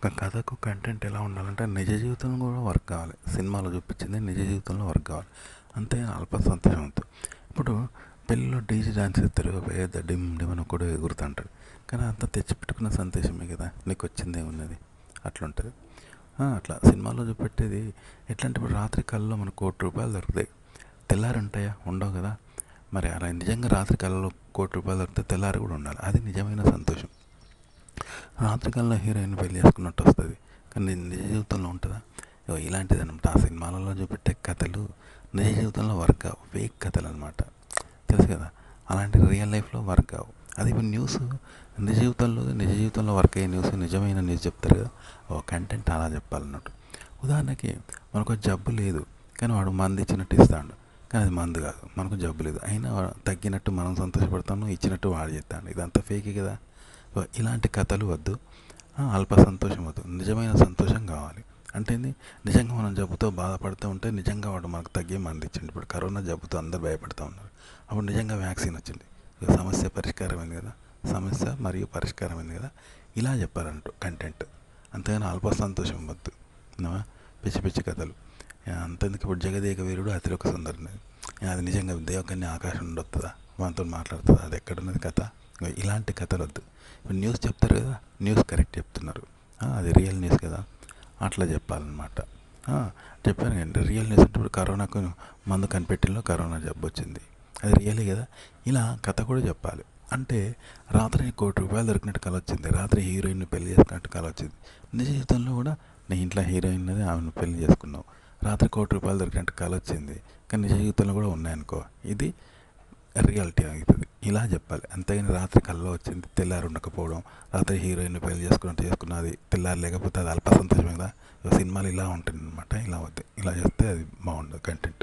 ఒక కథకు కంటెంట్ ఎలా ఉండాలంటే నిజ జీవితంలో కూడా వర్క్ కావాలి. సినిమాలో చూపించింది నిజ జీవితంలో వర్క్ కావాలి. అంతే అల్ప సంతోషంతో. ఇప్పుడు పెళ్ళిలో డీజే డాన్స్ చేస్తారు, పెద్ద డిమ్ డిమ్ అని కూడా ఎగురుతుంటాడు. కానీ అంతా తెచ్చిపెట్టుకున్న సంతోషమే కదా, నీకు వచ్చిందే ఉన్నది అట్లుంటుంది. అట్లా సినిమాలో చూపెట్టేది ఎట్లా అంటే, ఇప్పుడు రాత్రి కళ్ళలో మనకు ₹1,00,00,000 దొరుకుతాయి, తెల్లారి ఉంటాయా? ఉండవు కదా. మరి అలా నిజంగా రాత్రి కళ్ళలో ₹1,00,00,000 దొరికితే తెల్లారి కూడా ఉండాలి. అది నిజమైన సంతోషం. రాత్రికాలంలో హీరోయిన్ పెళ్లి చేసుకున్నట్టు వస్తుంది, కానీ నిజ జీవితంలో ఉంటుందా? ఇలాంటిది అనమాట. ఆ సినిమాలలో చూపెట్టే కథలు నిజ జీవితంలో వర్క్ కావు, ఫేక్ కథలు అనమాట. తెలుసు కదా, అలాంటి రియల్ లైఫ్లో వర్క్ కావు. అది ఇప్పుడు న్యూస్ నిజ జీవితంలో వర్క్ అయ్యే న్యూస్, నిజమైన న్యూస్ చెప్తారు కదా, ఓ కంటెంట్ అలా చెప్పాలన్నట్టు. ఉదాహరణకి మనకు జబ్బు లేదు, కానీ వాడు మందు ఇచ్చినట్టు ఇస్తాడు, కానీ అది మందు కాదు. మనకు జబ్బు లేదు అయినా తగ్గినట్టు మనం సంతోషపడతాను, ఇచ్చినట్టు వాడు చేస్తాడు. ఇదంతా ఫేకే కదా. ఇలాంటి కథలు వద్దు, అల్ప సంతోషం వద్దు, నిజమైన సంతోషం కావాలి. అంటే నిజంగా మనం జబ్బుతో బాధపడుతూ ఉంటే నిజంగా వాడు మనకు తగ్గే మంది ఇచ్చిండు. ఇప్పుడు కరోనా జబ్బుతో అందరు భయపడుతూ ఉన్నారు, అప్పుడు నిజంగా వ్యాక్సిన్ వచ్చింది, సమస్య పరిష్కారమైంది కదా, సమస్య మరియు పరిష్కారమైంది కదా. ఇలా చెప్పాలంటూ కంటెంట్. అంతేగాని అల్ప సంతోషం వద్దు, పిచ్చి పిచ్చి కథలు. అంతెందుకు, ఇప్పుడు జగదేక వీరుడు అతిలోక సుందరుని, అది నిజంగా దేవకన్య ఆకాశం నుండి వస్తుందా, మనతో మాట్లాడుతుందా, అది ఎక్కడున్నది కథ? ఇలాంటి కథలు వద్దు. ఇప్పుడు న్యూస్ చెప్తారు కదా, న్యూస్ కరెక్ట్ చెప్తున్నారు, అది రియల్ న్యూస్ కదా, అట్లా చెప్పాలన్నమాట. చెప్పాను కండి, రియల్ న్యూస్ అంటే ఇప్పుడు కరోనాకు మందు కనిపెట్టిలో కరోనా జబ్బు వచ్చింది, అది రియలే కదా. ఇలా కథ కూడా చెప్పాలి. అంటే రాత్రి ₹1,00,00,000 దొరికినట్టు కళ వచ్చింది, రాత్రి హీరోయిన్ పెళ్లి చేసుకున్నట్టు కళ వచ్చింది. నిజ జీవితంలో కూడా నీ ఇంట్లో హీరోయిన్ అది, ఆమెను పెళ్లి చేసుకున్నావు, రాత్రి ₹1,00,00,000 దొరికినట్టు కళ వచ్చింది, కానీ నిజ జీవితంలో కూడా ఉన్నాయనుకో, ఇది రియాలిటీ అవుతుంది. ఇలా చెప్పాలి. అంతేగాని రాత్రి కల్లో వచ్చింది తెల్లారి ఉండకపోవడం, రాత్రి హీరోయిన్ పెళ్లి చేసుకున్నట్టు చేసుకున్నది తెల్లారి లేకపోతే అది అల్ప సంతోషమే కదా. సినిమాలు ఇలా ఉంటుంది అనమాట. ఇలా వద్దు, ఇలా చేస్తే అది బాగుండదు కంటెంట్.